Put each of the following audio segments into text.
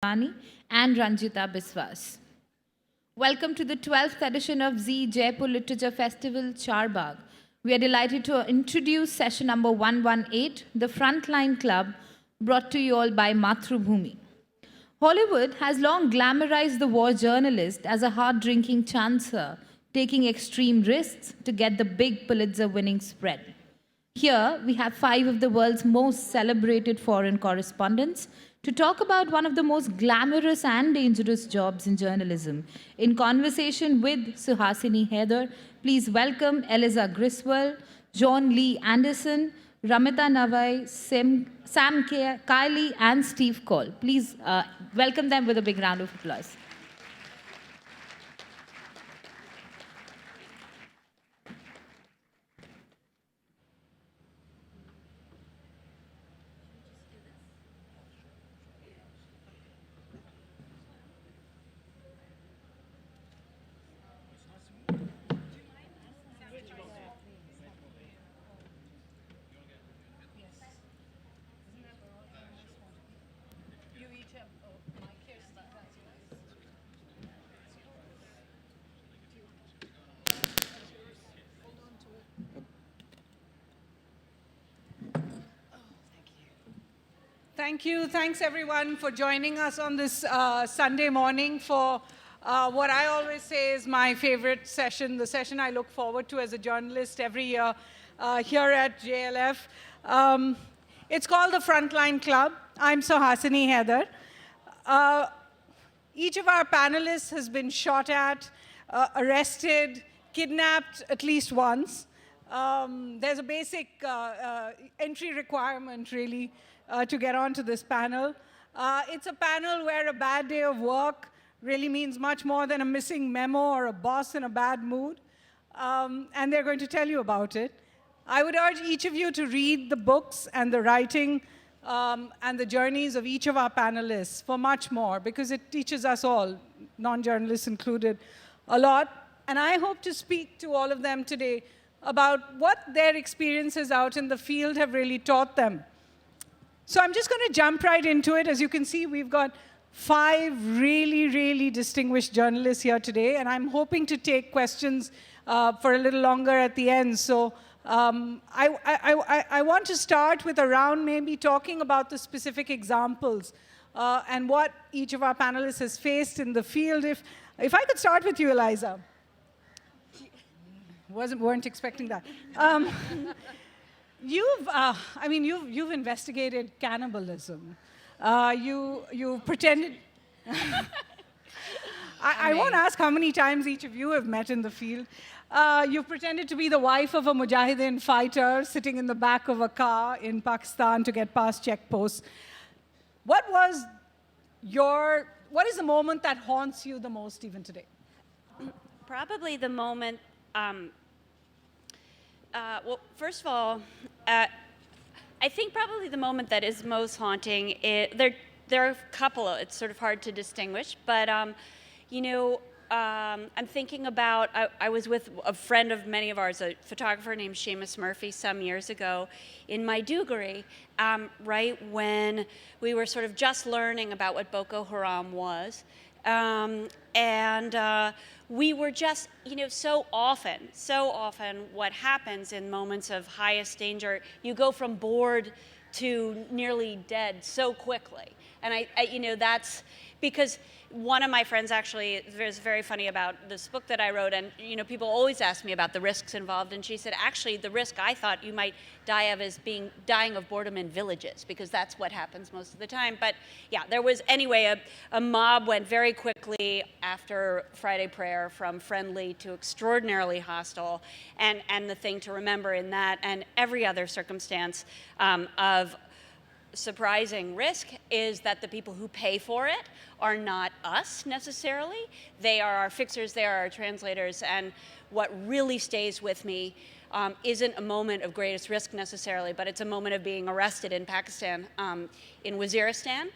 Rani and Ranjita Biswas. Welcome to the 12th edition of Zee Jaipur Literature Festival, Charbagh. We are delighted to introduce session number 118, the Frontline Club, brought to you all by Mathrubhumi. Hollywood has long glamorized the war journalist as a hard-drinking chancer, taking extreme risks to get the big Pulitzer-winning spread. Here, we have 5 of the world's most celebrated foreign correspondents to talk about one of the most glamorous and dangerous jobs in journalism. In conversation with Suhasini Haidar, please welcome Eliza Griswold, John Lee Anderson, Ramita Navai, Sam Kiley, and Steve Coll. Please welcome them with a big round of applause. Thank you. Thanks, everyone, for joining us on this Sunday morning for what I always say is my favorite session, the session I look forward to as a journalist every year here at JLF. It's called the Frontline Club. I'm Suhasini Haidar. Each of our panelists has been shot at, arrested, kidnapped at least once. There's a basic entry requirement, really, to get onto this panel. It's a panel where a bad day of work really means much more than a missing memo or a boss in a bad mood, and they're going to tell you about it. I would urge each of you to read the books and the writing and the journeys of each of our panelists for much more, because it teaches us all, non-journalists included, a lot. And I hope to speak to all of them today about what their experiences out in the field have really taught them. So I'm just going to jump right into it. As you can see, we've got 5 really, really distinguished journalists here today, and I'm hoping to take questions for a little longer at the end. So I want to start with a round maybe talking about the specific examples and what each of our panelists has faced in the field. If I could start with you, Eliza. Weren't expecting that. You've investigated cannibalism. You pretended. I won't ask how many times each of you have met in the field. You've pretended to be the wife of a Mujahideen fighter sitting in the back of a car in Pakistan to get past checkposts. What is the moment that haunts you the most even today? Probably the moment. Well, first of all, I think probably the moment that is most haunting, there are a couple, it's sort of hard to distinguish, but I'm thinking about, I was with a friend of many of ours, a photographer named Seamus Murphy some years ago in Maiduguri, right when we were sort of just learning about what Boko Haram was. We were just, so often what happens in moments of highest danger, you go from bored to nearly dead so quickly. And that's because one of my friends actually was very funny about this book that I wrote, and people always ask me about the risks involved, and she said, actually, the risk I thought you might die of is dying of boredom in villages, because that's what happens most of the time. But yeah, there was, anyway, a mob went very quickly after Friday prayer from friendly to extraordinarily hostile, and the thing to remember in that and every other circumstance of surprising risk is that the people who pay for it are not us necessarily. They are our fixers, they are our translators, and what really stays with me isn't a moment of greatest risk necessarily, but it's a moment of being arrested in Pakistan, in Waziristan,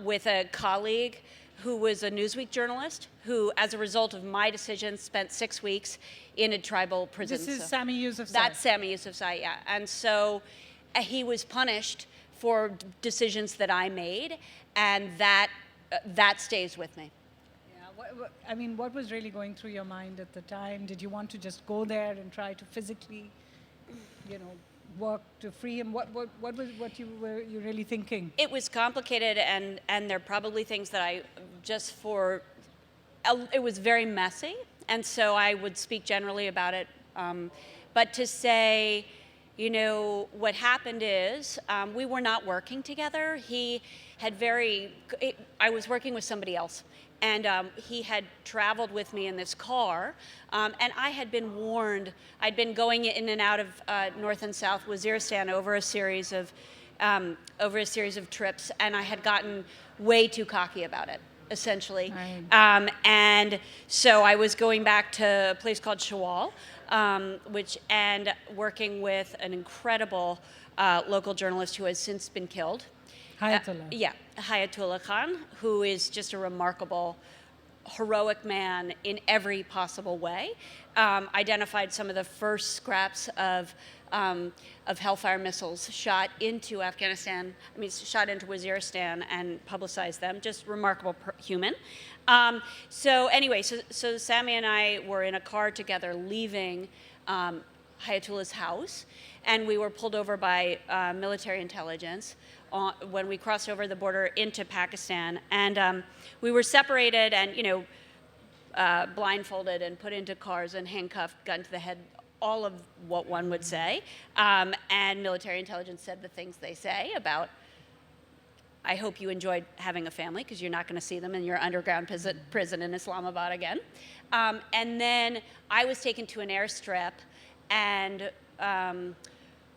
with a colleague who was a Newsweek journalist who, as a result of my decision, spent 6 weeks in a tribal prison. This is Sami Yousafzai. That's Sami Yousafzai, yeah. And so he was punished for decisions that I made, and that that stays with me. Yeah, I mean, what was really going through your mind at the time? Did you want to just go there and try to physically, work to free him? What was what you were really thinking? It was complicated, and there are probably things that I just for. It was very messy, and so I would speak generally about it. But to say, what happened is we were not working together. He had I was working with somebody else, and he had traveled with me in this car, and I had been warned. I'd been going in and out of North and South Waziristan over a series of trips, and I had gotten way too cocky about it, essentially. Right. And so I was going back to a place called Shawal, and working with an incredible local journalist who has since been killed. Hayatullah. Hayatullah Khan, who is just a remarkable, heroic man in every possible way. Identified some of the first scraps of Hellfire missiles shot into Afghanistan, shot into Waziristan and publicized them. Just remarkable human. So Sammy and I were in a car together leaving Hayatullah's house, and we were pulled over by military intelligence when we crossed over the border into Pakistan. And we were separated and, blindfolded and put into cars and handcuffed, gun to the head, all of what one would say. And military intelligence said the things they say about, I hope you enjoyed having a family because you're not going to see them in your underground prison in Islamabad again. And then I was taken to an airstrip and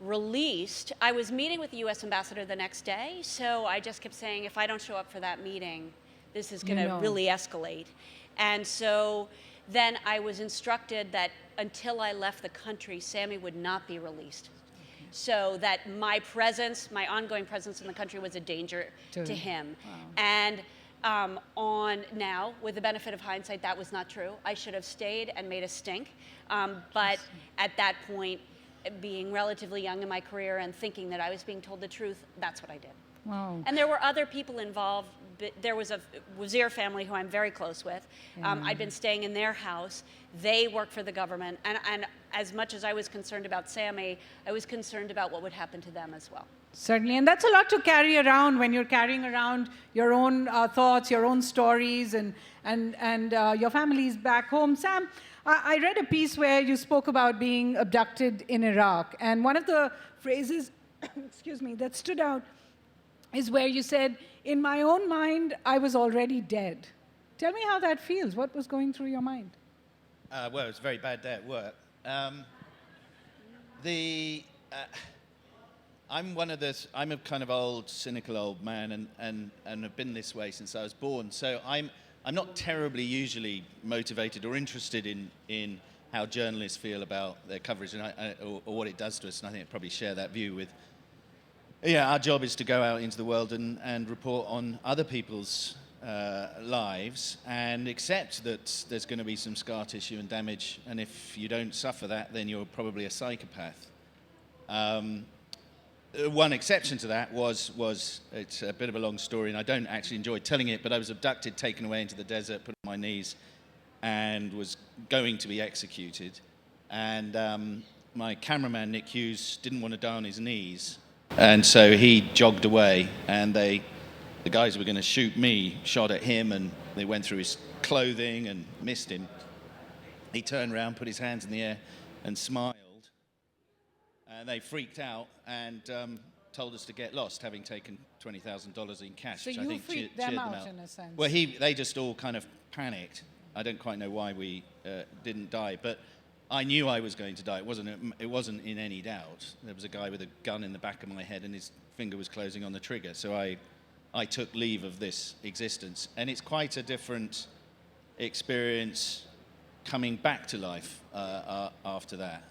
released. I was meeting with the U.S. ambassador the next day, so I just kept saying, if I don't show up for that meeting, this is going to really escalate. And so then I was instructed that until I left the country, Sammy would not be released. So that my ongoing presence in the country was a danger to him. Wow. And now, with the benefit of hindsight, that was not true. I should have stayed and made a stink. But at that point, being relatively young in my career and thinking that I was being told the truth, that's what I did. Wow. And there were other people involved. There was a Wazir family who I'm very close with. I'd been staying in their house. They work for the government. And as much as I was concerned about Sammy, I was concerned about what would happen to them as well. Certainly, and that's a lot to carry around when you're carrying around your own thoughts, your own stories, and your family's back home. Sam, I read a piece where you spoke about being abducted in Iraq, and one of the phrases, excuse me, that stood out is where you said, "In my own mind, I was already dead." Tell me how that feels. What was going through your mind? Well, it was a very bad day at work. I'm a kind of old, cynical old man, and have been this way since I was born. So I'm not terribly usually motivated or interested in how journalists feel about their coverage or what it does to us. And I think I probably share that view with. Yeah, our job is to go out into the world and report on other people's lives and accept that there's going to be some scar tissue and damage. And if you don't suffer that, then you're probably a psychopath. One exception to that was it's a bit of a long story, and I don't actually enjoy telling it, but I was abducted, taken away into the desert, put on my knees, and was going to be executed. And my cameraman, Nick Hughes, didn't want to die on his knees, and so he jogged away, and the guys who were going to shoot me shot at him, and they went through his clothing and missed him. He turned around, put his hands in the air, and smiled. And they freaked out and told us to get lost, having taken $20,000 in cash. So which you I think freaked cheered them them out, in a sense. Well, they just all kind of panicked. I don't quite know why we didn't die, but I knew I was going to die. It wasn't in any doubt. There was a guy with a gun in the back of my head, and his finger was closing on the trigger. So I took leave of this existence, and it's quite a different experience coming back to life after that.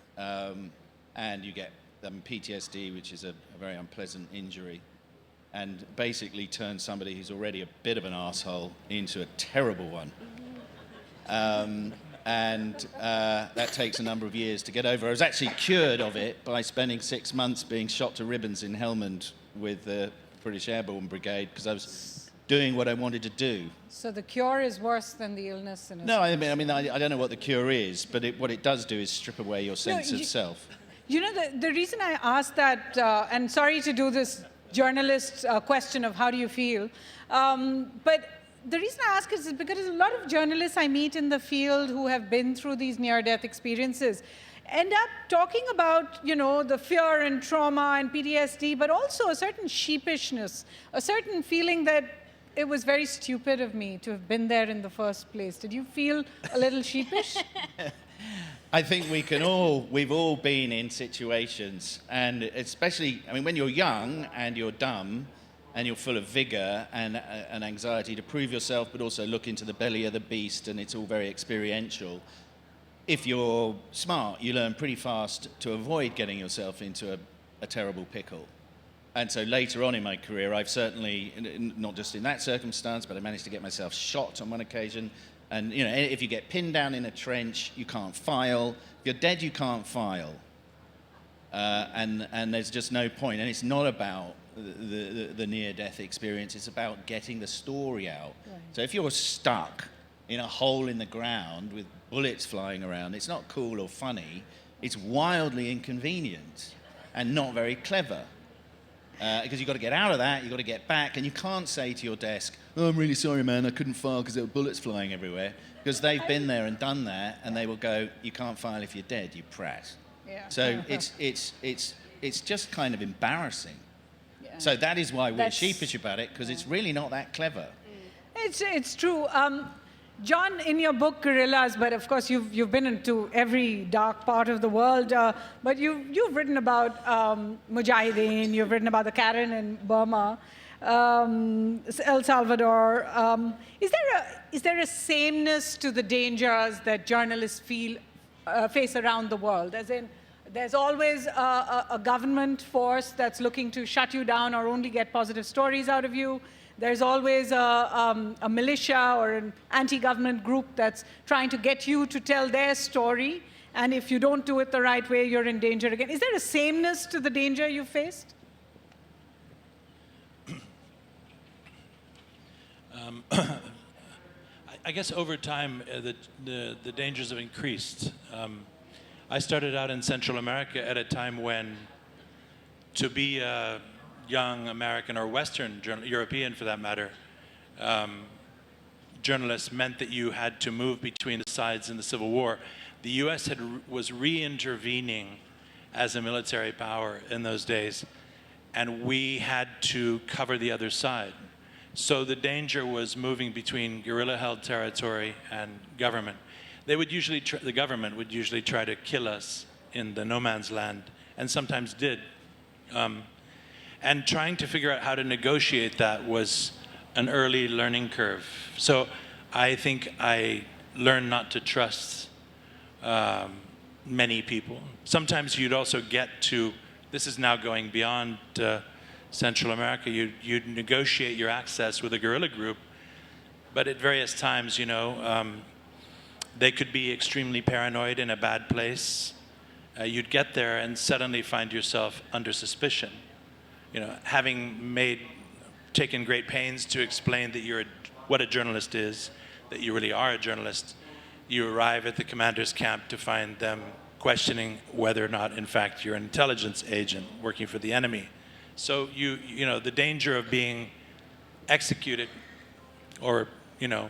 And you get PTSD, which is a very unpleasant injury, and basically turns somebody who's already a bit of an asshole into a terrible one. That takes a number of years to get over. I was actually cured of it by spending 6 months being shot to ribbons in Helmand with the British Airborne Brigade, because I was doing what I wanted to do. So the cure is worse than the illness in a No, sense. I don't know what the cure is, but what it does do is strip away your sense of self. You know, the reason I asked that, and sorry to do this journalist question of how do you feel, but the reason I ask is because a lot of journalists I meet in the field who have been through these near-death experiences end up talking about, you know, the fear and trauma and PTSD, but also a certain sheepishness, a certain feeling that it was very stupid of me to have been there in the first place. Did you feel a little sheepish? I think we've all been in situations, and especially, I mean, when you're young and you're dumb and you're full of vigor and anxiety to prove yourself, but also look into the belly of the beast, and it's all very experiential. If you're smart, you learn pretty fast to avoid getting yourself into a terrible pickle. And so later on in my career, I've certainly, not just in that circumstance, but I managed to get myself shot on one occasion. And you know, if you get pinned down in a trench, you can't file. If you're dead, you can't file. And there's just no point. And it's not about the near-death experience. It's about getting the story out. Right. So if you're stuck in a hole in the ground with bullets flying around, it's not cool or funny. It's wildly inconvenient and not very clever. Because you've got to get out of that, you've got to get back, and you can't say to your desk, "Oh, I'm really sorry, man, I couldn't file because there were bullets flying everywhere." Because they've been there and done that, and they will go, "You can't file if you're dead, you prat." Yeah. So it's just kind of embarrassing. Yeah. So that is why we're sheepish about it, because it's really not that clever. It's true. John, in your book Guerrillas, but of course you've been into every dark part of the world, but you've written about Mujahideen, you've written about the Karen in Burma, El Salvador. Is there a sameness to the dangers that journalists face around the world? As in, there's always a government force that's looking to shut you down or only get positive stories out of you. There's always a militia or an anti-government group that's trying to get you to tell their story. And if you don't do it the right way, you're in danger again. Is there a sameness to the danger you faced? I guess over time, the dangers have increased. I started out in Central America at a time when to be a young American or Western, European for that matter, journalists meant that you had to move between the sides in the Civil War. The US was re-intervening as a military power in those days, and we had to cover the other side. So the danger was moving between guerrilla-held territory and government. They would usually, the government would usually try to kill us in the no man's land, and sometimes did. And trying to figure out how to negotiate that was an early learning curve. So I think I learned not to trust many people. Sometimes you'd also get to, this is now going beyond Central America, you'd negotiate your access with a guerrilla group, but at various times, you know, they could be extremely paranoid in a bad place. You'd get there and suddenly find yourself under suspicion. You know, having taken great pains to explain that what a journalist is, that you really are a journalist, you arrive at the commander's camp to find them questioning whether or not, in fact, you're an intelligence agent working for the enemy. So you know, the danger of being executed, or you know,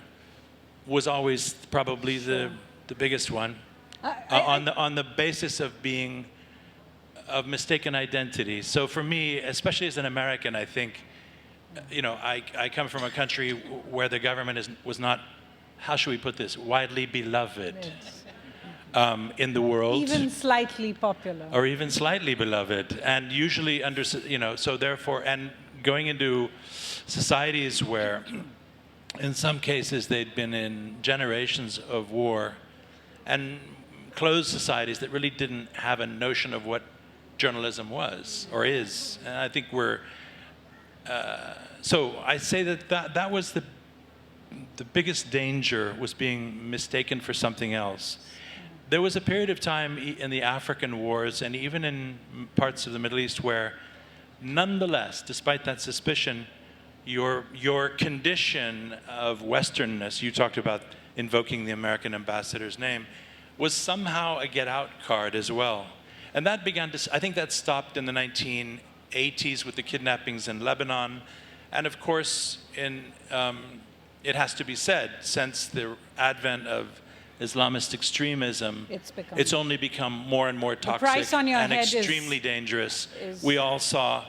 was always probably the biggest one, on the basis of mistaken identity. So for me, especially as an American, I think, you know, I come from a country where the government was not, how should we put this, widely beloved in the world. Even slightly popular. Or even slightly beloved. And usually you know, so therefore, and going into societies where, in some cases, they'd been in generations of war, and closed societies that really didn't have a notion of what journalism was or is. And I think so I say that was the biggest danger, was being mistaken for something else. There was a period of time in the African wars and even in parts of the Middle East where, nonetheless, despite that suspicion, your condition of Westernness, you talked about invoking the American ambassador's name, was somehow a get-out card as well. And that began to, I think that stopped in the 1980s with the kidnappings in Lebanon. And of course, it has to be said, since the advent of Islamist extremism, it's only become more and more toxic and extremely dangerous. We all saw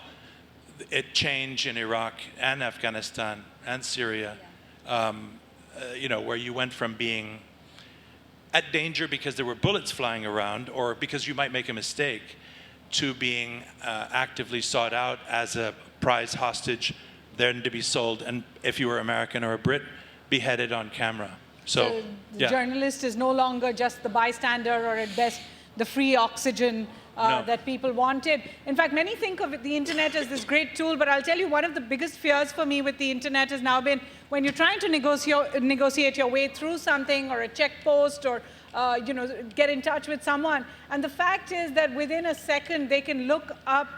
it change in Iraq and Afghanistan and Syria, you know, where you went from being at danger because there were bullets flying around or because you might make a mistake, to being actively sought out as a prize hostage, then to be sold, and if you were American or a Brit, beheaded on camera. So the journalist is no longer just the bystander, or at best the free oxygen that people wanted. In fact, many think of the internet as this great tool, but I'll tell you, one of the biggest fears for me with the internet has now been when you're trying to negotiate your way through something, or a check post, or you know, get in touch with someone. And the fact is that within a second, they can look up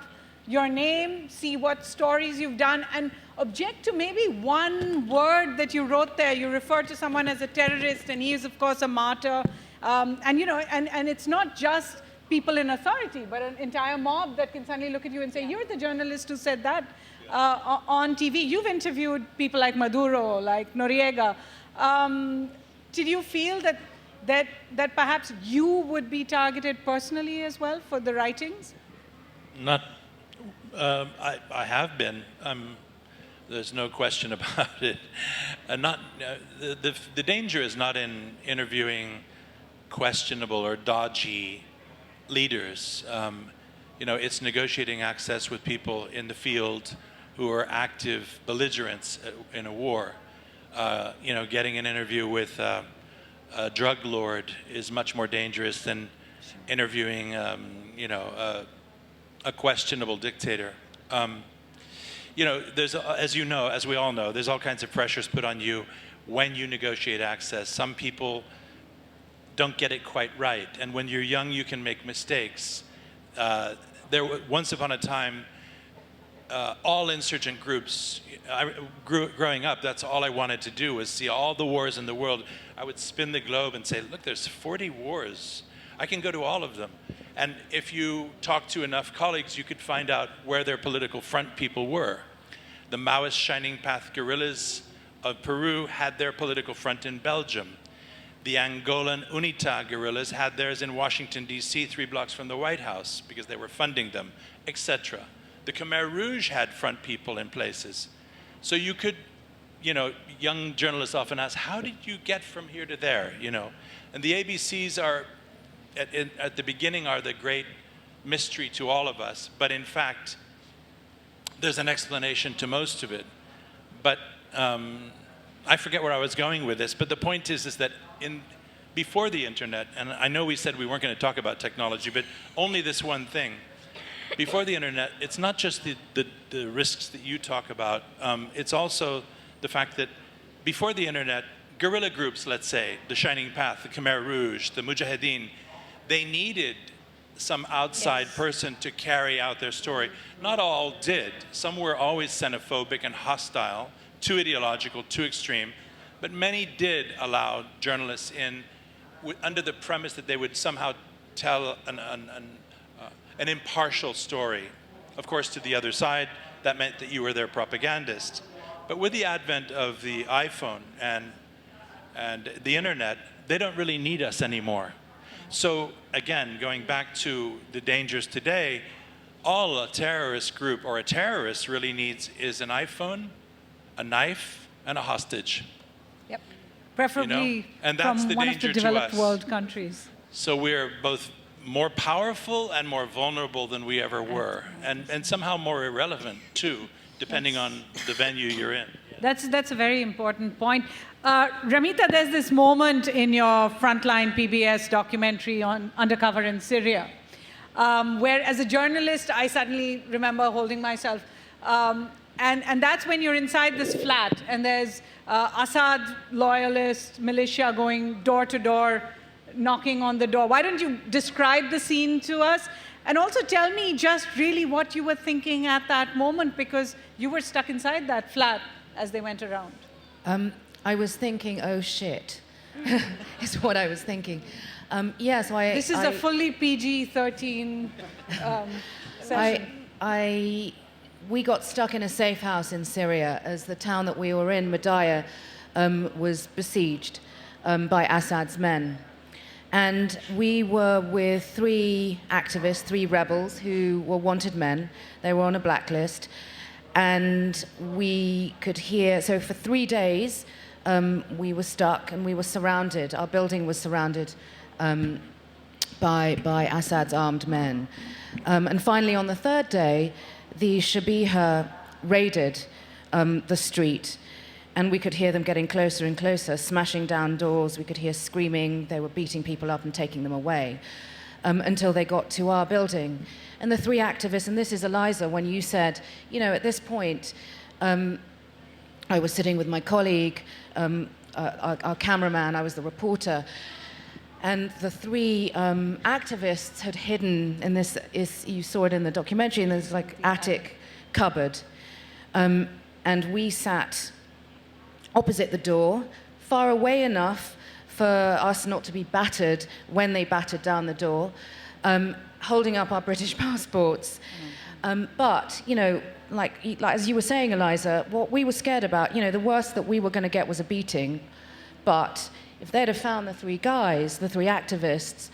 your name, see what stories you've done, and object to maybe one word that you wrote there. You refer to someone as a terrorist, and he is, of course, a martyr. And, you know, and it's not just people in authority, but an entire mob that can suddenly look at you and say, you're the journalist who said that on TV. You've interviewed people like Maduro, like Noriega. Did you feel that perhaps you would be targeted personally as well for the writings? Not, I have been. There's no question about it. The danger is not in interviewing questionable or dodgy leaders. You know, it's negotiating access with people in the field who are active belligerents in a war. You know, getting an interview with a drug lord is much more dangerous than interviewing, you know, a questionable dictator. You know, there's, as you know, as we all know, there's all kinds of pressures put on you when you negotiate access. Some people don't get it quite right, and when you're young, you can make mistakes. Once upon a time, all insurgent groups, growing up, that's all I wanted to do, was see all the wars in the world. I would spin the globe and say, look, there's 40 wars. I can go to all of them. And if you talk to enough colleagues, you could find out where their political front people were. The Maoist Shining Path guerrillas of Peru had their political front in Belgium. The Angolan UNITA guerrillas had theirs in Washington, D.C., 3 blocks from the White House, because they were funding them, etc. The Khmer Rouge had front people in places. So you could, you know, young journalists often ask, how did you get from here to there, you know? And the ABCs are, at the beginning, are the great mystery to all of us, but in fact, there's an explanation to most of it. But I forget where I was going with this, but the point is that before the internet, and I know we said we weren't going to talk about technology, but only this one thing. Before the internet, it's not just the risks that you talk about, it's also the fact that before the internet, guerrilla groups, let's say, the Shining Path, the Khmer Rouge, the Mujahideen, they needed some outside person to carry out their story. Not all did. Some were always xenophobic and hostile, too ideological, too extreme, but many did allow journalists in under the premise that they would somehow tell an impartial story. Of course, to the other side, that meant that you were their propagandist. But with the advent of the iPhone and the internet, they don't really need us anymore. So again, going back to the dangers today, all a terrorist group or a terrorist really needs is an iPhone, a knife, and a hostage. Yep. Preferably, you know? And that's from the one of danger the developed to us. world countries. So we're both more powerful and more vulnerable than we ever were, and somehow more irrelevant too, depending on the venue you're in. That's a very important point. Ramita, there's this moment in your Frontline PBS documentary on Undercover in Syria, where as a journalist, I suddenly remember holding myself. And that's when you're inside this flat, and there's Assad loyalist militia going door to door, knocking on the door. Why don't you describe the scene to us? And also tell me just really what you were thinking at that moment, because you were stuck inside that flat as they went around. I was thinking, oh shit, is what I was thinking. This is a fully PG-13 session. We got stuck in a safe house in Syria as the town that we were in, Madaya, was besieged by Assad's men. And we were with 3 activists, 3 rebels who were wanted men. They were on a blacklist. And we could hear, so for 3 days, we were stuck and we were surrounded. Our building was surrounded by Assad's armed men. And finally, on the 3rd day, the Shabiha raided the street, and we could hear them getting closer and closer, smashing down doors. We could hear screaming. They were beating people up and taking them away until they got to our building. And the 3 activists, and this is Eliza, when you said, at this point, I was sitting with my colleague, our cameraman, I was the reporter, and the 3 activists had hidden in this, you saw it in the documentary, in this attic cupboard. And we sat opposite the door, far away enough for us not to be battered when they battered down the door, holding up our British passports. But, as you were saying, Eliza, what we were scared about, the worst that we were going to get was a beating. But if they'd have found the 3 guys, the 3 activists,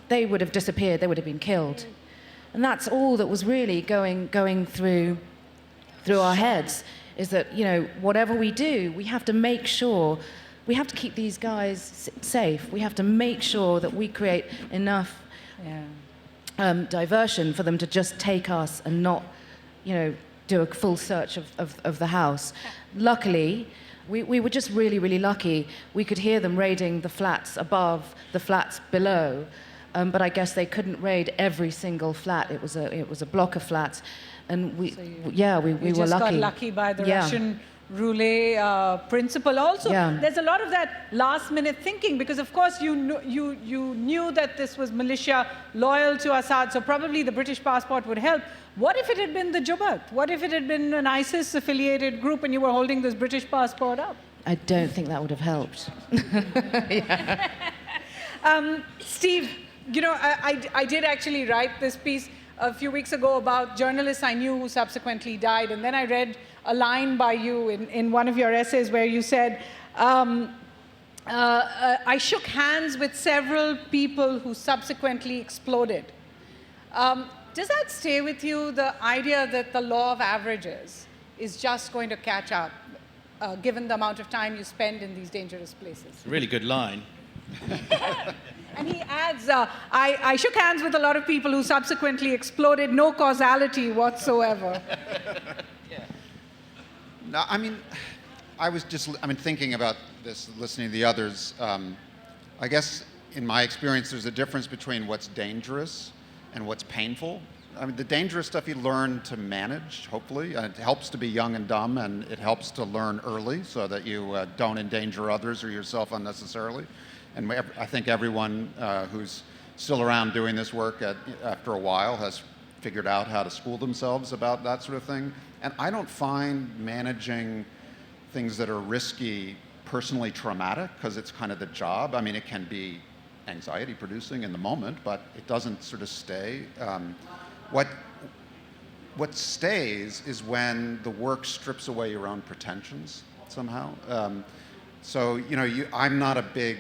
they would have disappeared, they would have been killed. And that's all that was really going through our heads, is that, whatever we do, we have to make sure, we have to keep these guys safe. We have to make sure that we create enough diversion for them to just take us and not, do a full search of the house. Luckily, we were just really, really lucky. We could hear them raiding the flats above, the flats below, but I guess they couldn't raid every single flat. It was a block of flats, and we were just lucky. got lucky by the Russian roulette principle. Also, there's a lot of that last-minute thinking, because of course you knew that this was militia loyal to Assad, so probably the British passport would help. What if it had been the Jabhat? What if it had been an ISIS-affiliated group and you were holding this British passport up? I don't think that would have helped. Steve, I did actually write this piece a few weeks ago about journalists I knew who subsequently died, and then I read a line by you in one of your essays where you said, I shook hands with several people who subsequently exploded. Does that stay with you, the idea that the law of averages is just going to catch up, given the amount of time you spend in these dangerous places? Really good line. And he adds, I shook hands with a lot of people who subsequently exploded, no causality whatsoever. No, I was just, thinking about this, listening to the others. I guess in my experience, there's a difference between what's dangerous and what's painful. The dangerous stuff you learn to manage, hopefully. It helps to be young and dumb, and it helps to learn early so that you don't endanger others or yourself unnecessarily. And I think everyone who's still around doing this work after a while has figured out how to school themselves about that sort of thing. And I don't find managing things that are risky personally traumatic, because it's kind of the job. It can be anxiety producing in the moment, but it doesn't sort of stay. What stays is when the work strips away your own pretensions somehow. I'm not a big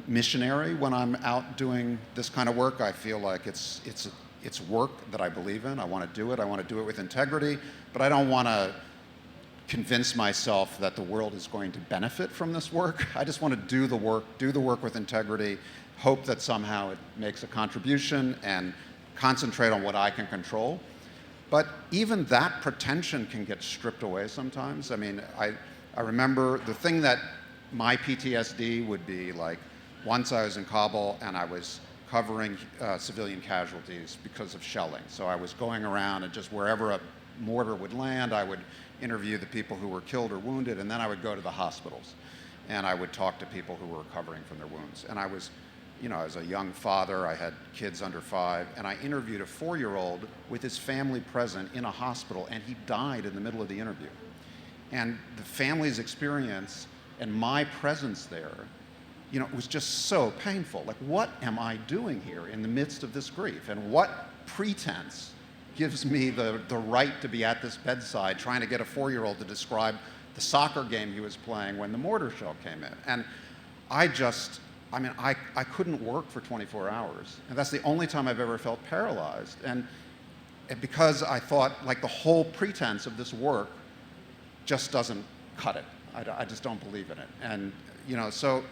missionary when I'm out doing this kind of work. I feel like it's work that I believe in. I want to do it. I want to do it with integrity, but I don't want to convince myself that the world is going to benefit from this work. I just want to do the work with integrity, hope that somehow it makes a contribution, and concentrate on what I can control. But even that pretension can get stripped away sometimes. I remember the thing that my PTSD would be like, once I was in Kabul and I was covering civilian casualties because of shelling. So I was going around, and just wherever a mortar would land, I would interview the people who were killed or wounded, and then I would go to the hospitals and I would talk to people who were recovering from their wounds. And I was you know, as a young father, I had kids under 5, and I interviewed a 4-year-old with his family present in a hospital, and he died in the middle of the interview. And the family's experience and my presence there, you know, it was just so painful. Like, what am I doing here in the midst of this grief? And what pretense gives me the right to be at this bedside trying to get a 4-year-old to describe the soccer game he was playing when the mortar shell came in? And I couldn't work for 24 hours. And that's the only time I've ever felt paralyzed. And because I thought, like, the whole pretense of this work just doesn't cut it. I just don't believe in it. And, you know, so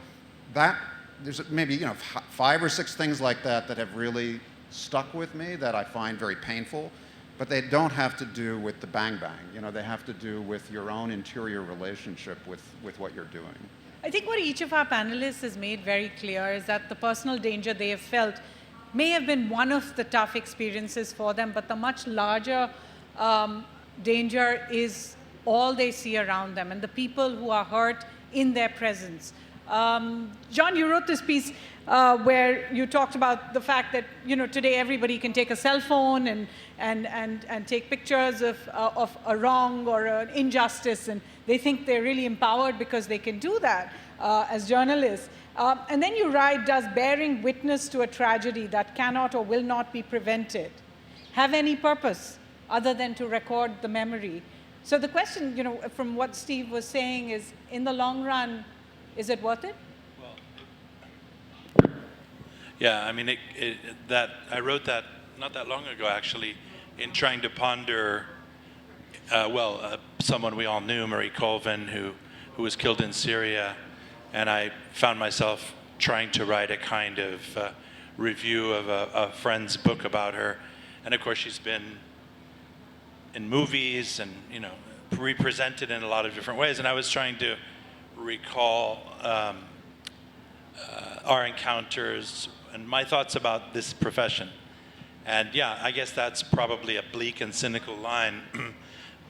that, there's maybe, you know, 5 or 6 things like that that have really stuck with me that I find very painful, but they don't have to do with the bang bang. You know, they have to do with your own interior relationship with what you're doing. I think what each of our panelists has made very clear is that the personal danger they have felt may have been one of the tough experiences for them, but the much larger danger is all they see around them and the people who are hurt in their presence. John, you wrote this piece where you talked about the fact that, you know, today everybody can take a cell phone and take pictures of a wrong or an injustice, and they think they're really empowered because they can do that as journalists. And then you write, does bearing witness to a tragedy that cannot or will not be prevented have any purpose other than to record the memory? So the question, you know, from what Steve was saying is, in the long run, is it worth it? Well, yeah, I mean, I wrote that not that long ago, actually, in trying to ponder, someone we all knew, Marie Colvin, who was killed in Syria, and I found myself trying to write a kind of review of a friend's book about her. And of course, she's been in movies and, you know, represented in a lot of different ways. And I was trying to recall our encounters and my thoughts about this profession. And yeah, I guess that's probably a bleak and cynical line,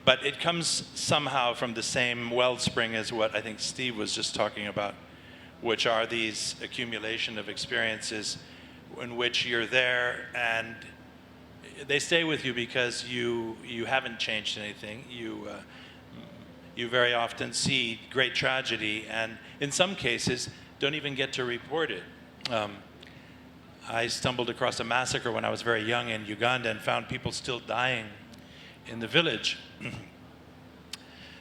but it comes somehow from the same wellspring as what I think Steve was just talking about, which are these accumulation of experiences in which you're there and they stay with you because you haven't changed anything. You very often see great tragedy, and in some cases don't even get to report it. I stumbled across a massacre when I was very young in Uganda and found people still dying in the village.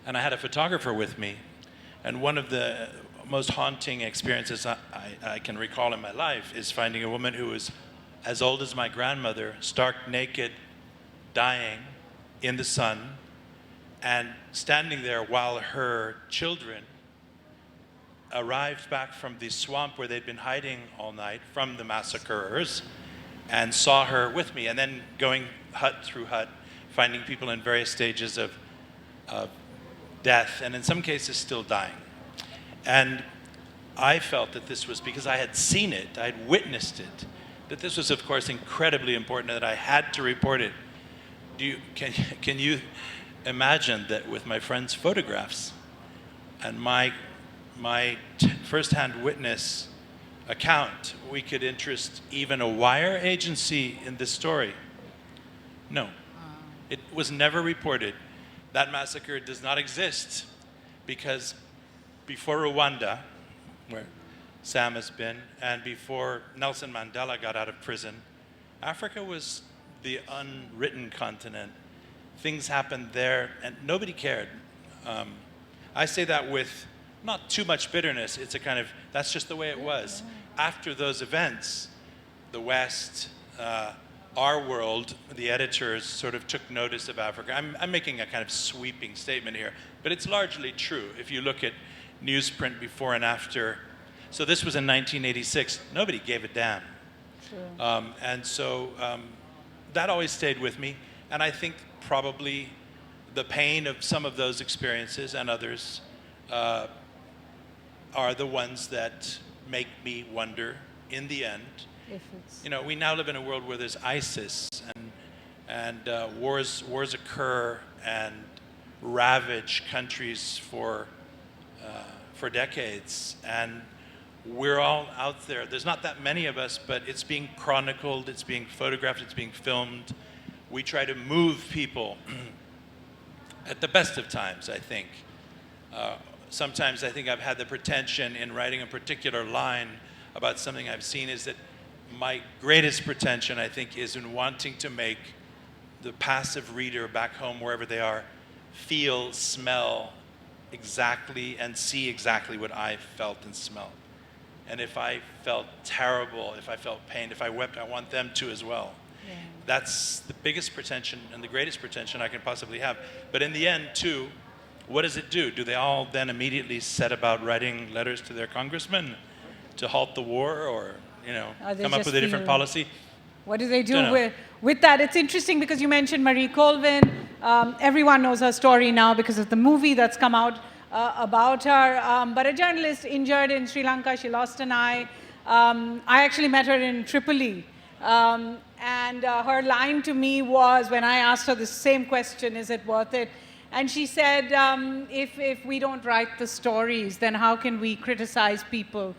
And I had a photographer with me, and one of the most haunting experiences I can recall in my life is finding a woman who was as old as my grandmother, stark naked, dying in the sun, and standing there while her children arrived back from the swamp where they'd been hiding all night from the massacrers and saw her with me, and then going hut through hut, finding people in various stages of death, and in some cases still dying. And I felt that this was because I had seen it, I had witnessed it, that this was, of course, incredibly important, that I had to report it. Can you imagine that with my friend's photographs and my first-hand witness account, we could interest even a wire agency in this story? No. It was never reported. That massacre does not exist because before Rwanda, where Sam has been, and before Nelson Mandela got out of prison, Africa was the unwritten continent. Things happened there, and nobody cared. I say that with not too much bitterness. It's a kind of, that's just the way it was. After those events, the West, our world, the editors sort of took notice of Africa. I'm making a kind of sweeping statement here, but it's largely true. If you look at newsprint before and after. So this was in 1986. Nobody gave a damn. Sure. And so that always stayed with me. And I think probably the pain of some of those experiences and others are the ones that make me wonder, in the end, if it's... You know, we now live in a world where there's ISIS and wars occur and ravage countries for decades, and we're all out there. There's not that many of us, but it's being chronicled, it's being photographed, it's being filmed. We try to move people at the best of times, I think. Sometimes I think I've had the pretension in writing a particular line about something I've seen is that my greatest pretension, I think, is in wanting to make the passive reader back home, wherever they are, feel, smell exactly and see exactly what I felt and smelled. And if I felt terrible, if I felt pain, if I wept, I want them to as well. Yeah. That's the biggest pretension and the greatest pretension I can possibly have. But in the end, too, what does it do? Do they all then immediately set about writing letters to their congressman to halt the war, or come up with a different policy? What do they do with that? It's interesting because you mentioned Marie Colvin. Everyone knows her story now because of the movie that's come out about her. But a journalist injured in Sri Lanka, she lost an eye. I actually met her in Tripoli. And her line to me was, when I asked her the same question, is it worth it? And she said, if we don't write the stories, then how can we criticize people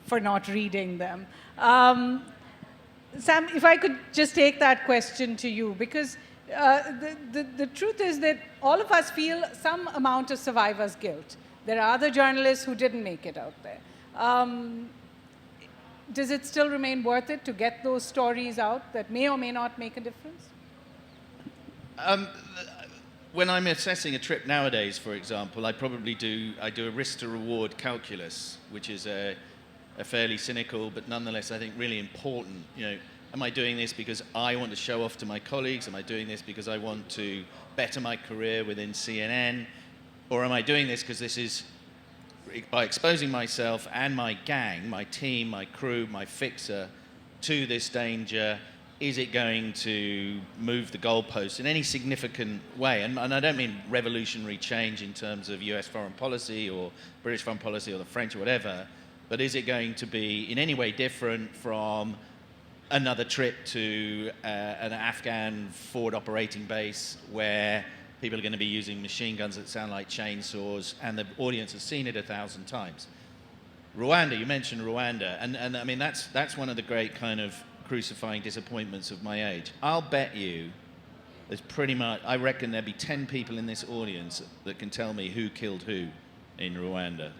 for not reading them? Sam, if I could just take that question to you, because the truth is that all of us feel some amount of survivor's guilt. There are other journalists who didn't make it out there. Does it still remain worth it to get those stories out that may or may not make a difference? When I'm assessing a trip nowadays, for example, I do a risk to reward calculus, which is a fairly cynical, but nonetheless, I think, really important. Am I doing this because I want to show off to my colleagues? Am I doing this because I want to better my career within CNN? Or am I doing this because this is, by exposing myself and my gang, my team, my crew, my fixer, to this danger, is it going to move the goalposts in any significant way? And I don't mean revolutionary change in terms of US foreign policy or British foreign policy or the French or whatever, but is it going to be in any way different from another trip to an Afghan forward operating base where people are going to be using machine guns that sound like chainsaws, and the audience has seen it 1,000 times? Rwanda, you mentioned Rwanda, and I mean, that's one of the great kind of crucifying disappointments of my age. I'll bet you there's I reckon there'd be 10 people in this audience that can tell me who killed who in Rwanda.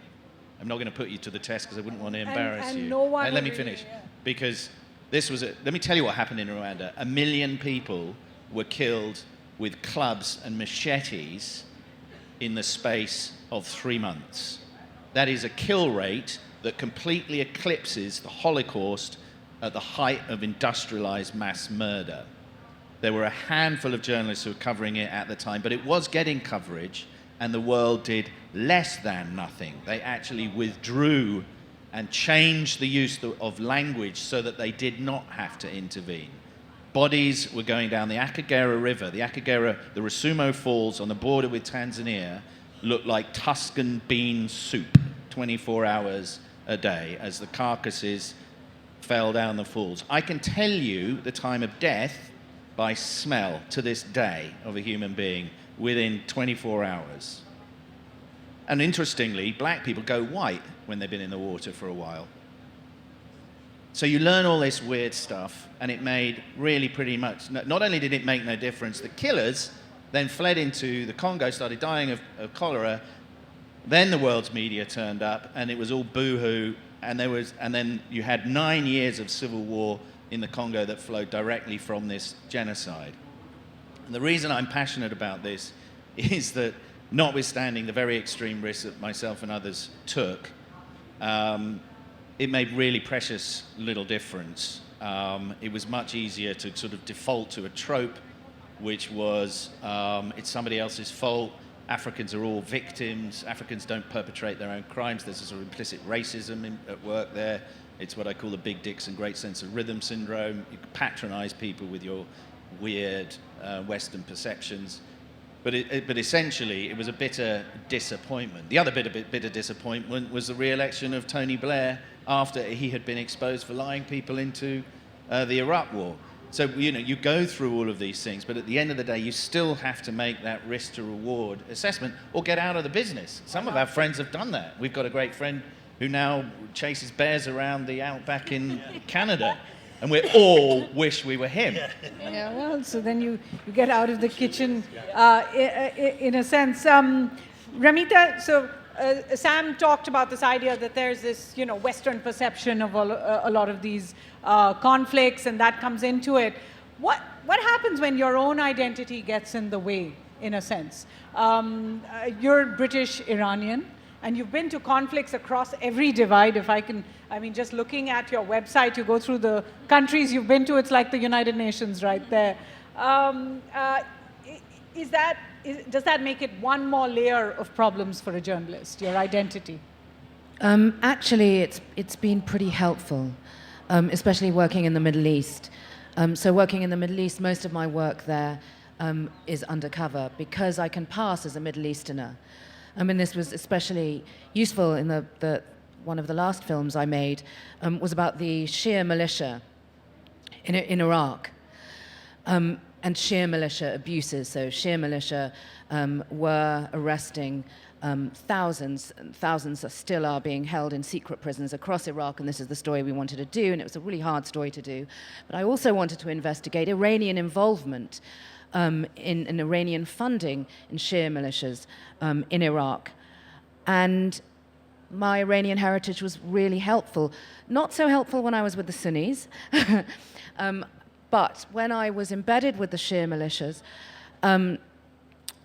I'm not going to put you to the test because I wouldn't want to embarrass you. No one let me finish. Yeah. Because let me tell you what happened in Rwanda. 1 million people were killed with clubs and machetes in the space of 3 months. That is a kill rate that completely eclipses the Holocaust at the height of industrialized mass murder. There were a handful of journalists who were covering it at the time, but it was getting coverage, and the world did less than nothing. They actually withdrew and changed the use of language so that they did not have to intervene. Bodies were going down the Akagera River. The Rusumo Falls on the border with Tanzania looked like Tuscan bean soup 24 hours a day as the carcasses fell down the falls. I can tell you the time of death by smell to this day of a human being within 24 hours. And interestingly, black people go white when they've been in the water for a while. So you learn all this weird stuff, and it made really pretty much, not only did it make no difference, the killers then fled into the Congo, started dying of cholera. Then the world's media turned up, and it was all boo-hoo, and then you had 9 years of civil war in the Congo that flowed directly from this genocide. And the reason I'm passionate about this is that, notwithstanding the very extreme risks that myself and others took, it made really precious little difference. It was much easier to sort of default to a trope, which was it's somebody else's fault. Africans are all victims. Africans don't perpetrate their own crimes. There's a sort of implicit racism at work there. It's what I call the big dicks and great sense of rhythm syndrome. You patronize people with your weird Western perceptions. But essentially, it was a bitter disappointment. The other bitter disappointment was the re-election of Tony Blair after he had been exposed for lying people into the Iraq War. So, you go through all of these things, but at the end of the day, you still have to make that risk to reward assessment or get out of the business. Some of our friends have done that. We've got a great friend who now chases bears around the outback in Canada. And we all wish we were him. Yeah, well, so then you get out of the kitchen in a sense. Ramita, so Sam talked about this idea that there's this, Western perception of a lot of these conflicts, and that comes into it. What happens when your own identity gets in the way, in a sense? You're British Iranian, and you've been to conflicts across every divide, just looking at your website, you go through the countries you've been to, it's like the United Nations right there. Does that make it one more layer of problems for a journalist, your identity? Actually, it's been pretty helpful, especially working in the Middle East. So working in the Middle East, most of my work there is undercover because I can pass as a Middle Easterner. This was especially useful in one of the last films I made was about the Shia militia in Iraq. And Shia militia abuses. So Shia militia were arresting thousands, and thousands still are being held in secret prisons across Iraq, and this is the story we wanted to do, and it was a really hard story to do. But I also wanted to investigate Iranian involvement in Iranian funding in Shia militias in Iraq. And my Iranian heritage was really helpful. Not so helpful when I was with the Sunnis, but when I was embedded with the Shia militias,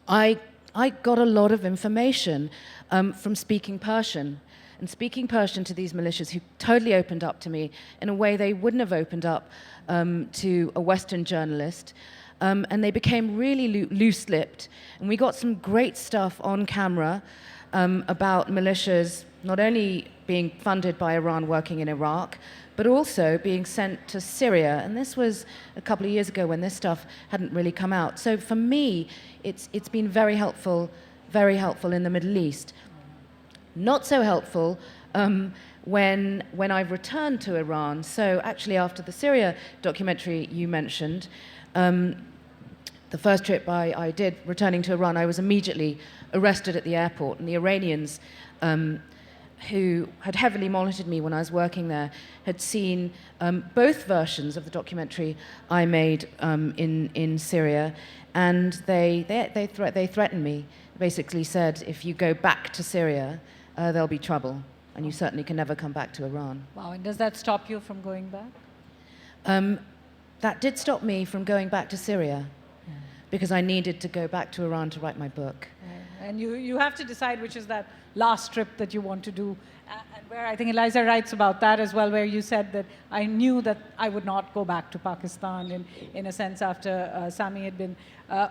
I got a lot of information from speaking Persian. And speaking Persian to these militias who totally opened up to me in a way they wouldn't have opened up to a Western journalist. And they became really loose-lipped. And we got some great stuff on camera about militias not only being funded by Iran working in Iraq, but also being sent to Syria. And this was a couple of years ago when this stuff hadn't really come out. So for me, it's been very helpful in the Middle East. Not so helpful when I've returned to Iran. So actually after the Syria documentary you mentioned, the first trip I did returning to Iran, I was immediately arrested at the airport, and the Iranians who had heavily monitored me when I was working there had seen both versions of the documentary I made in Syria, and they threatened me. Basically said, if you go back to Syria, there'll be trouble, and you certainly can never come back to Iran. Wow, and does that stop you from going back? That did stop me from going back to Syria, because I needed to go back to Iran to write my book. And you have to decide which is that last trip that you want to do. And where I think Eliza writes about that as well, where you said that I knew that I would not go back to Pakistan in a sense after Sami had been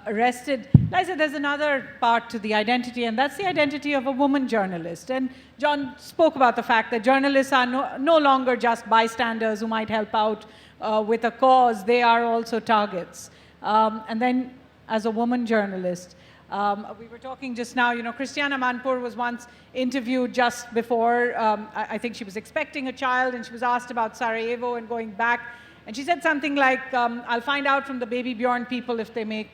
arrested. Eliza, there's another part to the identity, and that's the identity of a woman journalist. And John spoke about the fact that journalists are no longer just bystanders who might help out with a cause. They are also targets. And then as a woman journalist, we were talking just now, Christiane Amanpour was once interviewed just before, I think she was expecting a child, and she was asked about Sarajevo and going back. And she said something like, I'll find out from the Baby Bjorn people if they make,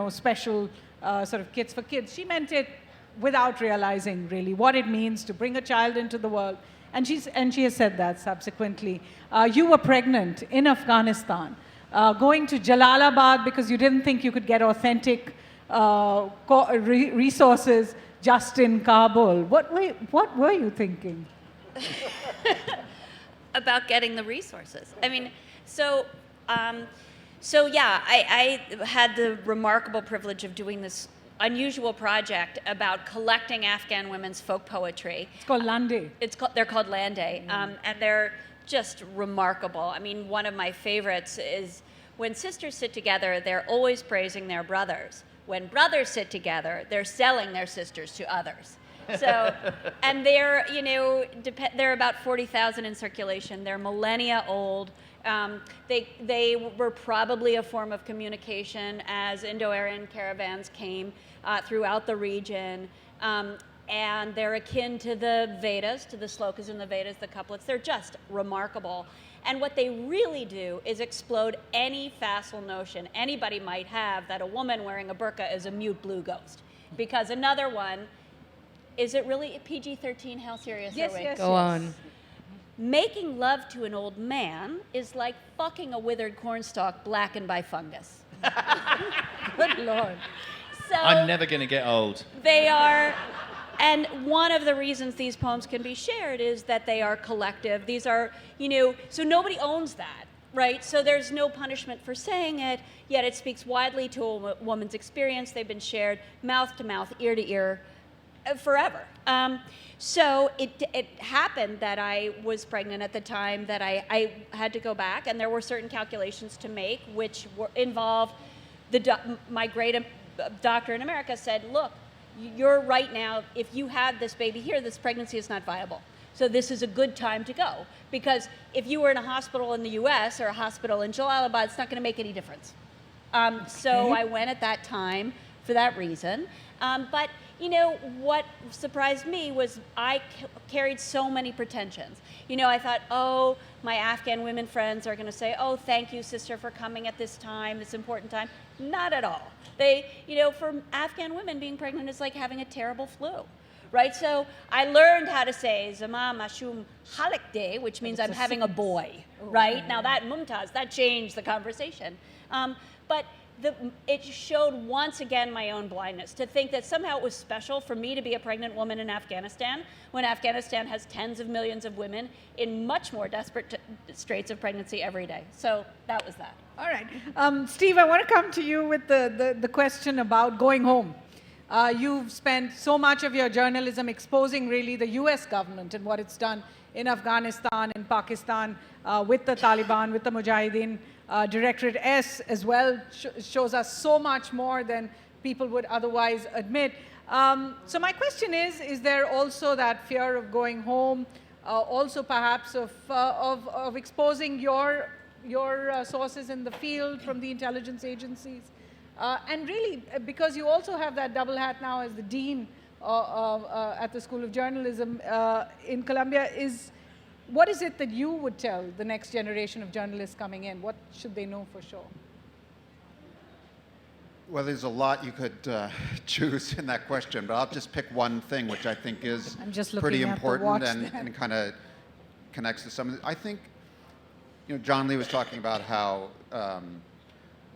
special sort of kits for kids. She meant it without realizing really what it means to bring a child into the world. And she has said that subsequently. You were pregnant in Afghanistan, going to Jalalabad because you didn't think you could get authentic resources just in Kabul. What were you thinking? About getting the resources. I had the remarkable privilege of doing this unusual project about collecting Afghan women's folk poetry. It's called Lande. They're called Lande, and they're just remarkable. One of my favorites is when sisters sit together, they're always praising their brothers. When brothers sit together, they're selling their sisters to others. So, and they're, they're about 40,000 in circulation. They're millennia old. They were probably a form of communication as Indo-Aryan caravans came throughout the region. And they're akin to the Vedas, to the slokas in the Vedas, the couplets. They're just remarkable. And what they really do is explode any facile notion anybody might have that a woman wearing a burqa is a mute blue ghost. Because another one is it really PG-13? How serious Yes, are we? yes, Go on. Making love to an old man is like fucking a withered cornstalk blackened by fungus. Good Lord. So I'm never going to get old. they are, and one of the reasons these poems can be shared is that they are collective. These are, so nobody owns that, right? So there's no punishment for saying it, yet it speaks widely to a woman's experience. They've been shared mouth to mouth, ear to ear, forever. So it happened that I was pregnant at the time that I had to go back, and there were certain calculations to make, which involved my great doctor in America said, look, you're right now, if you had this baby here, this pregnancy is not viable. So this is a good time to go. Because if you were in a hospital in the US or a hospital in Jalalabad, it's not going to make any difference. So I went at that time for that reason. But what surprised me was I carried so many pretensions. I thought, oh, my Afghan women friends are going to say, oh, thank you, sister, for coming at this time, this important time. Not at all. They, for Afghan women, being pregnant is like having a terrible flu, right? So I learned how to say, Zama Mashum Halik Day, which means I'm having a boy, right? Now that Mumtaz, that changed the conversation. But it showed once again my own blindness, to think that somehow it was special for me to be a pregnant woman in Afghanistan, when Afghanistan has tens of millions of women in much more desperate straits of pregnancy every day. So that was that. All right. Steve, I want to come to you with the question about going home. You've spent so much of your journalism exposing really the US government and what it's done in Afghanistan, in Pakistan, with the Taliban, with the Mujahideen. Directorate S as well shows us so much more than people would otherwise admit. So my question is there also that fear of going home, also perhaps of exposing your sources in the field from the intelligence agencies? And really, because you also have that double hat now as the dean at the School of Journalism in Columbia, what is it that you would tell the next generation of journalists coming in? What should they know for sure? Well, there's a lot you could choose in that question, but I'll just pick one thing, which I think is pretty important and kind of connects to some of the, I think, John Lee was talking about how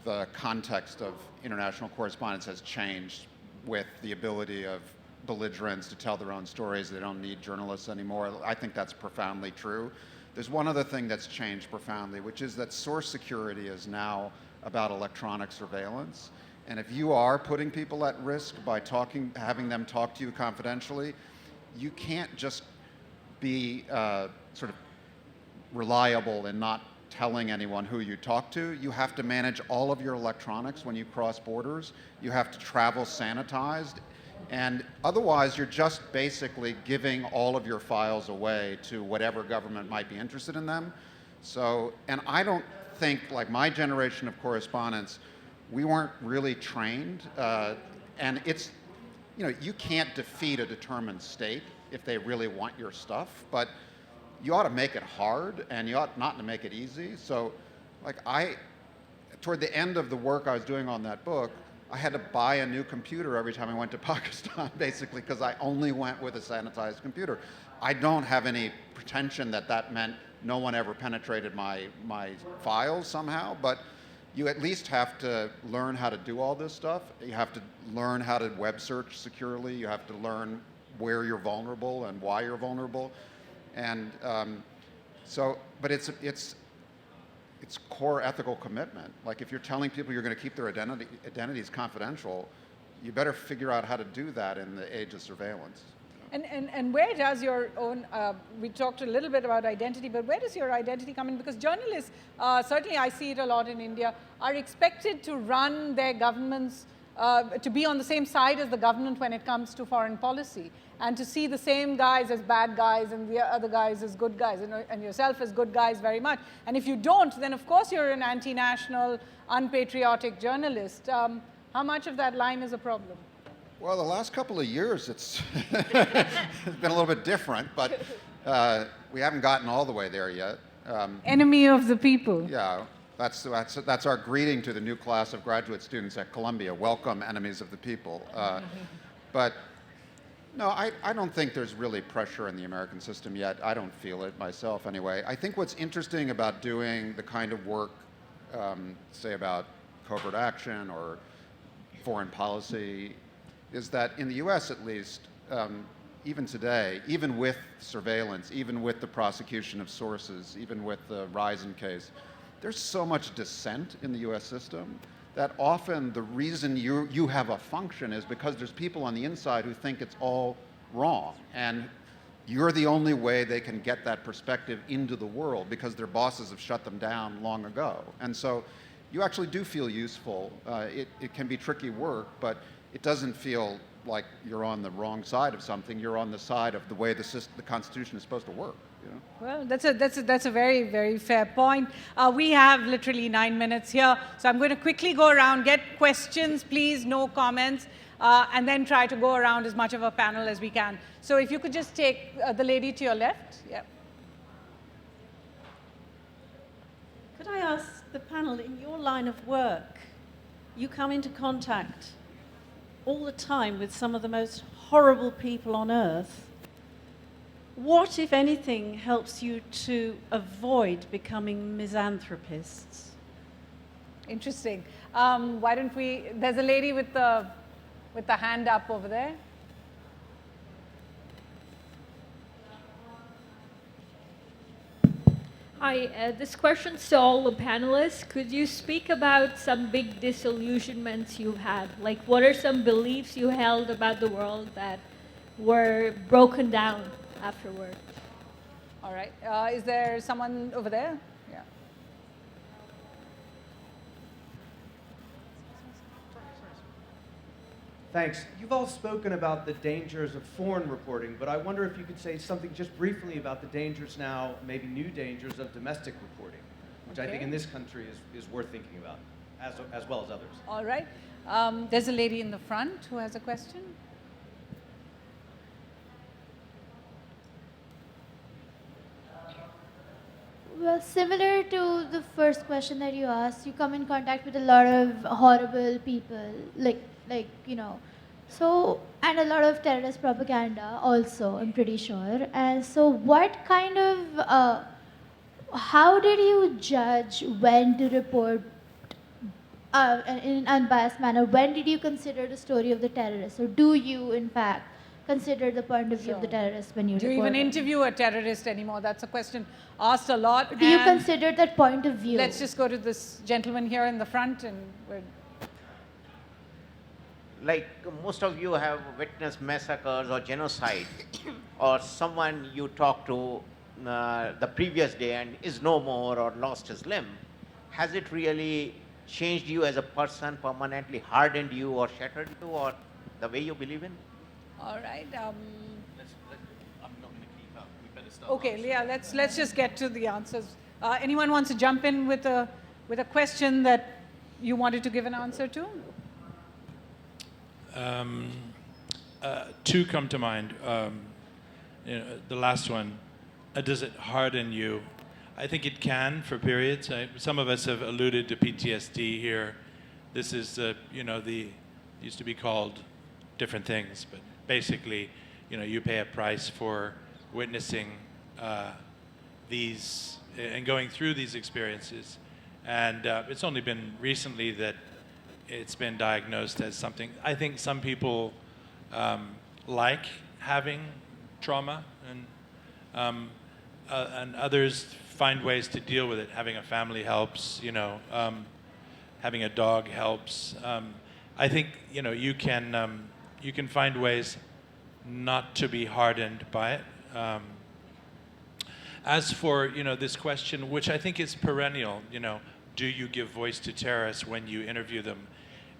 the context of international correspondence has changed with the ability of belligerents to tell their own stories. They don't need journalists anymore. I think that's profoundly true. There's one other thing that's changed profoundly, which is that source security is now about electronic surveillance. And if you are putting people at risk by having them talk to you confidentially, you can't just be sort of reliable in not telling anyone who you talk to. You have to manage all of your electronics when you cross borders. You have to travel sanitized. And otherwise, you're just basically giving all of your files away to whatever government might be interested in them. So, and I don't think, like my generation of correspondents, we weren't really trained. And it's, you can't defeat a determined state if they really want your stuff, but you ought to make it hard, and you ought not to make it easy. So, like toward the end of the work I was doing on that book, I had to buy a new computer every time I went to Pakistan, basically, because I only went with a sanitized computer. I don't have any pretension that meant no one ever penetrated my files somehow, but you at least have to learn how to do all this stuff. You have to learn how to web search securely. You have to learn where you're vulnerable and why you're vulnerable. And but it's core ethical commitment. Like if you're telling people you're going to keep their identities confidential, you better figure out how to do that in the age of surveillance. And where does your own, we talked a little bit about identity, but where does your identity come in? Because journalists, certainly I see it a lot in India, are expected to run their governments, to be on the same side as the government when it comes to foreign policy, and to see the same guys as bad guys and the other guys as good guys, and yourself as good guys very much. And if you don't, then of course you're an anti-national, unpatriotic journalist. How much of that line is a problem? Well, the last couple of years, it's been a little bit different, but we haven't gotten all the way there yet. Enemy of the people. Yeah, that's our greeting to the new class of graduate students at Columbia. Welcome, enemies of the people. But No, I don't think there's really pressure in the American system yet. I don't feel it myself anyway. I think what's interesting about doing the kind of work, say about covert action or foreign policy, is that in the US at least, even today, even with surveillance, even with the prosecution of sources, even with the Risen case, there's so much dissent in the US system that often the reason you have a function is because there's people on the inside who think it's all wrong. And you're the only way they can get that perspective into the world because their bosses have shut them down long ago. And so you actually do feel useful. It can be tricky work, but it doesn't feel like you're on the wrong side of something. You're on the side of the way the Constitution is supposed to work. You know? Well, that's a very, very fair point. We have literally 9 minutes here, so I'm going to quickly go around, get questions, please, no comments, and then try to go around as much of a panel as we can. So if you could just take the lady to your left. Yeah. Could I ask the panel, in your line of work, you come into contact all the time with some of the most horrible people on earth. What, if anything, helps you to avoid becoming misanthropists? Interesting. Why don't we, there's a lady with the hand up over there. Hi, this question's to all the panelists. Could you speak about some big disillusionments you've had? Like, what are some beliefs you held about the world that were broken down afterward? All right. Is there someone over there? Yeah. Thanks. You've all spoken about the dangers of foreign reporting, but I wonder if you could say something just briefly about the dangers now, maybe new dangers of domestic reporting, which I think in this country is worth thinking about, as well as others. All right. There's a lady in the front who has a question. Well, similar to the first question that you asked, you come in contact with a lot of horrible people, like you know, so, and a lot of terrorist propaganda also, I'm pretty sure. And so what kind of, how did you judge when to report in an unbiased manner? When did you consider the story of the terrorist? Or do you, in fact, consider the point of view of the terrorist when you report? Do you even interview a terrorist anymore? That's a question asked a lot. Do you consider that point of view? Let's just go to this gentleman here in the front, and like most of you have witnessed massacres or genocide, or someone you talked to the previous day and is no more or lost his limb. Has it really changed you as a person, permanently hardened you or shattered you, or the way you believe in? All right. I'm not going to keep up. We better start. Okay, yeah. Let's just get to the answers. Anyone wants to jump in with a question that you wanted to give an answer to? Two come to mind. The last one, does it harden you? I think it can for periods. Some of us have alluded to PTSD here. This is, used to be called different things, but basically, you pay a price for witnessing these and going through these experiences. And it's only been recently that it's been diagnosed as something. I think some people like having trauma, and others find ways to deal with it. Having a family helps, having a dog helps. I think you can find ways not to be hardened by it. As for this question, which I think is perennial, do you give voice to terrorists when you interview them?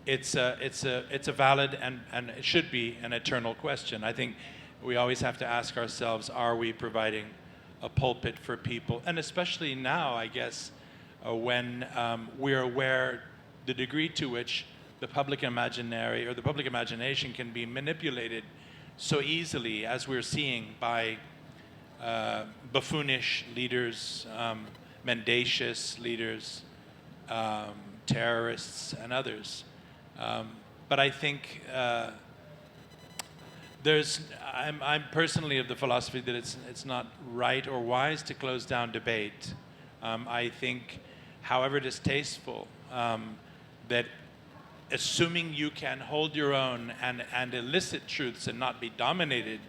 It's a valid and it should be an eternal question. I think we always have to ask ourselves, are we providing a pulpit for people? And especially now, I guess, when we're aware the degree to which the public imaginary or the public imagination can be manipulated so easily, as we're seeing by buffoonish leaders, mendacious leaders, terrorists, and others. But I think I'm personally of the philosophy that it's not right or wise to close down debate. I think, however distasteful, that assuming you can hold your own and elicit truths and not be dominated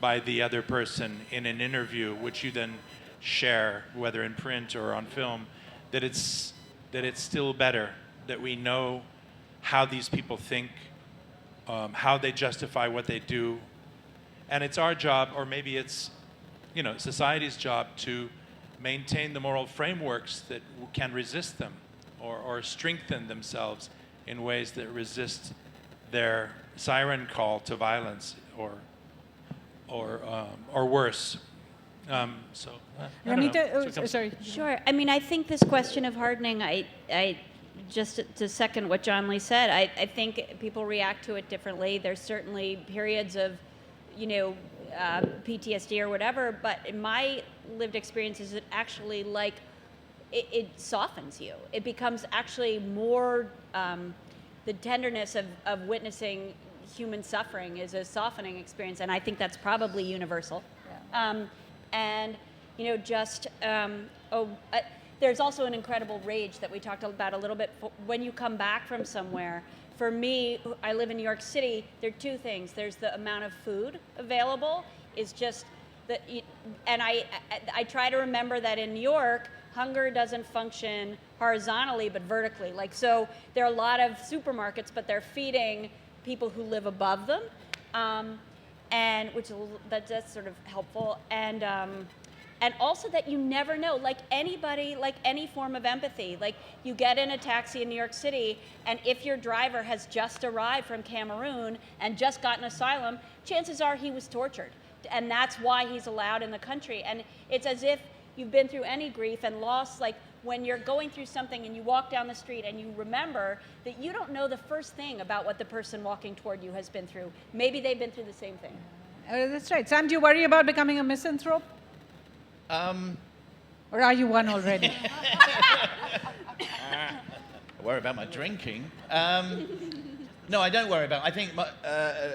by the other person in an interview, which you then share, whether in print or on film, that it's still better that we know how these people think, how they justify what they do. And it's our job, or maybe it's, society's job, to maintain the moral frameworks that can resist them or strengthen themselves in ways that resist their siren call to violence or worse. Ramita, sorry. Sure. I mean, I think this question of hardening, I just to second what John Lee said, I think people react to it differently. There's certainly periods of, PTSD or whatever, but in my lived experiences, it actually it softens you. It becomes actually more, the tenderness of witnessing human suffering is a softening experience, and I think that's probably universal. Yeah. There's also an incredible rage that we talked about a little bit. When you come back from somewhere, for me, I live in New York City, there are two things. There's the amount of food available is just, and I try to remember that in New York, hunger doesn't function horizontally but vertically. So there are a lot of supermarkets, but they're feeding people who live above them, and that's sort of helpful. And also that you never know, like any form of empathy, you get in a taxi in New York City, and if your driver has just arrived from Cameroon and just gotten asylum, chances are he was tortured. And that's why he's allowed in the country. And it's as if you've been through any grief and loss, when you're going through something and you walk down the street and you remember that you don't know the first thing about what the person walking toward you has been through. Maybe they've been through the same thing. That's right. Sam, do you worry about becoming a misanthrope? Or are you one already? I worry about my drinking. No, I don't worry about it. I think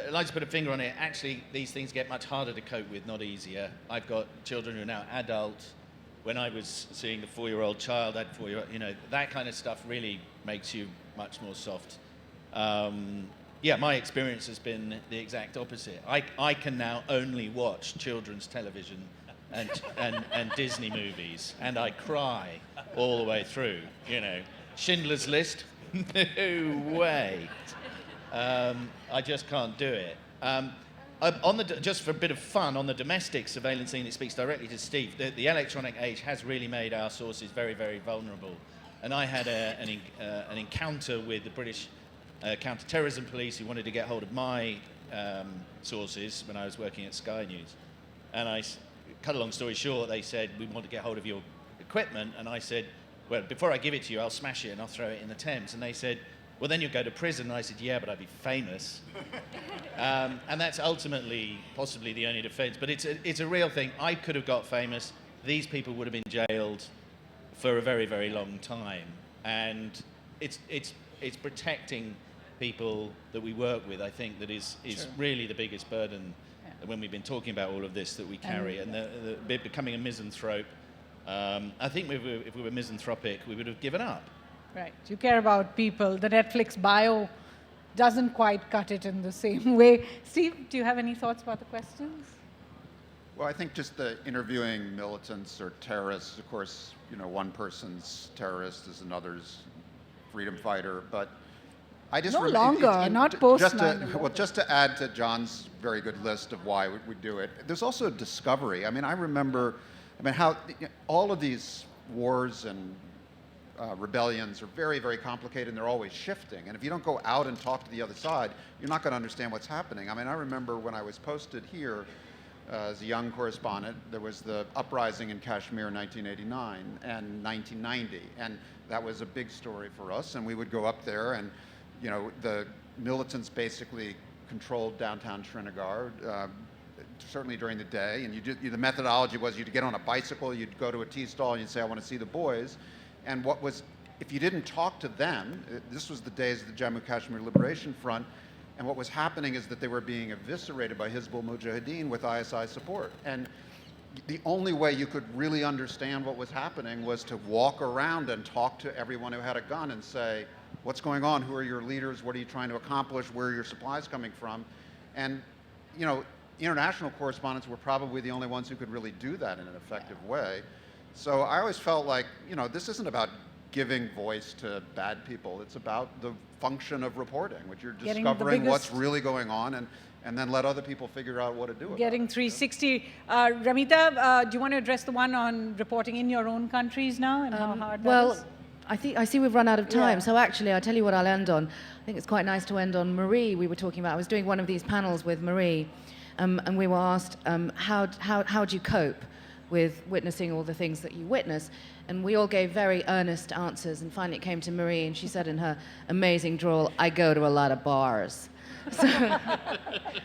Eliza put a finger on it. Actually, these things get much harder to cope with, not easier. I've got children who are now adults. When I was seeing the 4-year-old child, I had 4-year-old, that kind of stuff really makes you much more soft. My experience has been the exact opposite. I can now only watch children's television and Disney movies, and I cry all the way through. Schindler's List, no way. I just can't do it. Just for a bit of fun, on the domestic surveillance scene, it speaks directly to Steve. The electronic age has really made our sources very, very vulnerable. And I had an encounter with the British counter-terrorism police who wanted to get hold of my sources when I was working at Sky News. And cut a long story short, they said, we want to get hold of your equipment. And I said, well, before I give it to you, I'll smash it and I'll throw it in the Thames. And they said, well, then you'll go to prison. And I said, yeah, but I'd be famous. And that's ultimately possibly the only defense. But it's a real thing. I could have got famous. These people would have been jailed for a very, very long time. And it's protecting people that we work with, I think, that is sure. Really the biggest burden when we've been talking about all of this that we carry. And becoming a misanthrope, I think if we were misanthropic, we would have given up. Right. You care about people. The Netflix bio doesn't quite cut it in the same way. Steve, do you have any thoughts about the questions? Well, I think just the interviewing militants or terrorists, of course, one person's terrorist is another's freedom fighter, but I just... not post 9/11. Just to add to John's very good list of why we do it, there's also discovery. I remember how all of these wars and rebellions are very, very complicated, and they're always shifting. And if you don't go out and talk to the other side, you're not going to understand what's happening. I remember when I was posted here as a young correspondent, there was the Uprising in Kashmir in 1989 and 1990, and that was a big story for us. And we would go up there, and the militants basically controlled downtown Srinagar, certainly during the day. And the methodology was you'd get on a bicycle, you'd go to a tea stall, and you'd say, I want to see the boys. And if you didn't talk to them, this was the days of the Jammu Kashmir Liberation Front, And what was happening is that they were being eviscerated by Hizbul Mujahideen with ISI support. And the only way you could really understand what was happening was to walk around and talk to everyone who had a gun and say, what's going on? Who are your leaders? What are you trying to accomplish? Where are your supplies coming from? And, you know, international correspondents were probably the only ones who could really do that in an effective way. So I always felt like, you know, this isn't about giving voice to bad people. It's about the function of reporting, which you're discovering what's really going on and then let other people figure out what to do about it. Getting 360. Ramita, do you want to address the one on reporting in your own countries now and how hard that is? I see we've run out of time, Yeah. so actually I'll tell you what I'll end on. I think it's quite nice to end on Marie. We were talking about, I was doing one of these panels with Marie, and we were asked, how do you cope with witnessing all the things that you witness? And we all gave very earnest answers, and finally it came to Marie, and she said in her amazing drawl, I go to a lot of bars. So I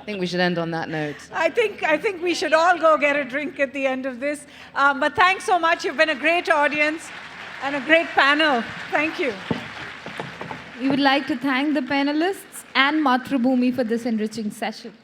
think we should end on that note. I think we should all go get a drink at the end of this. But thanks so much. You've been a great audience and a great panel. Thank you. We would like to thank the panelists and Mathrubhumi for this enriching session.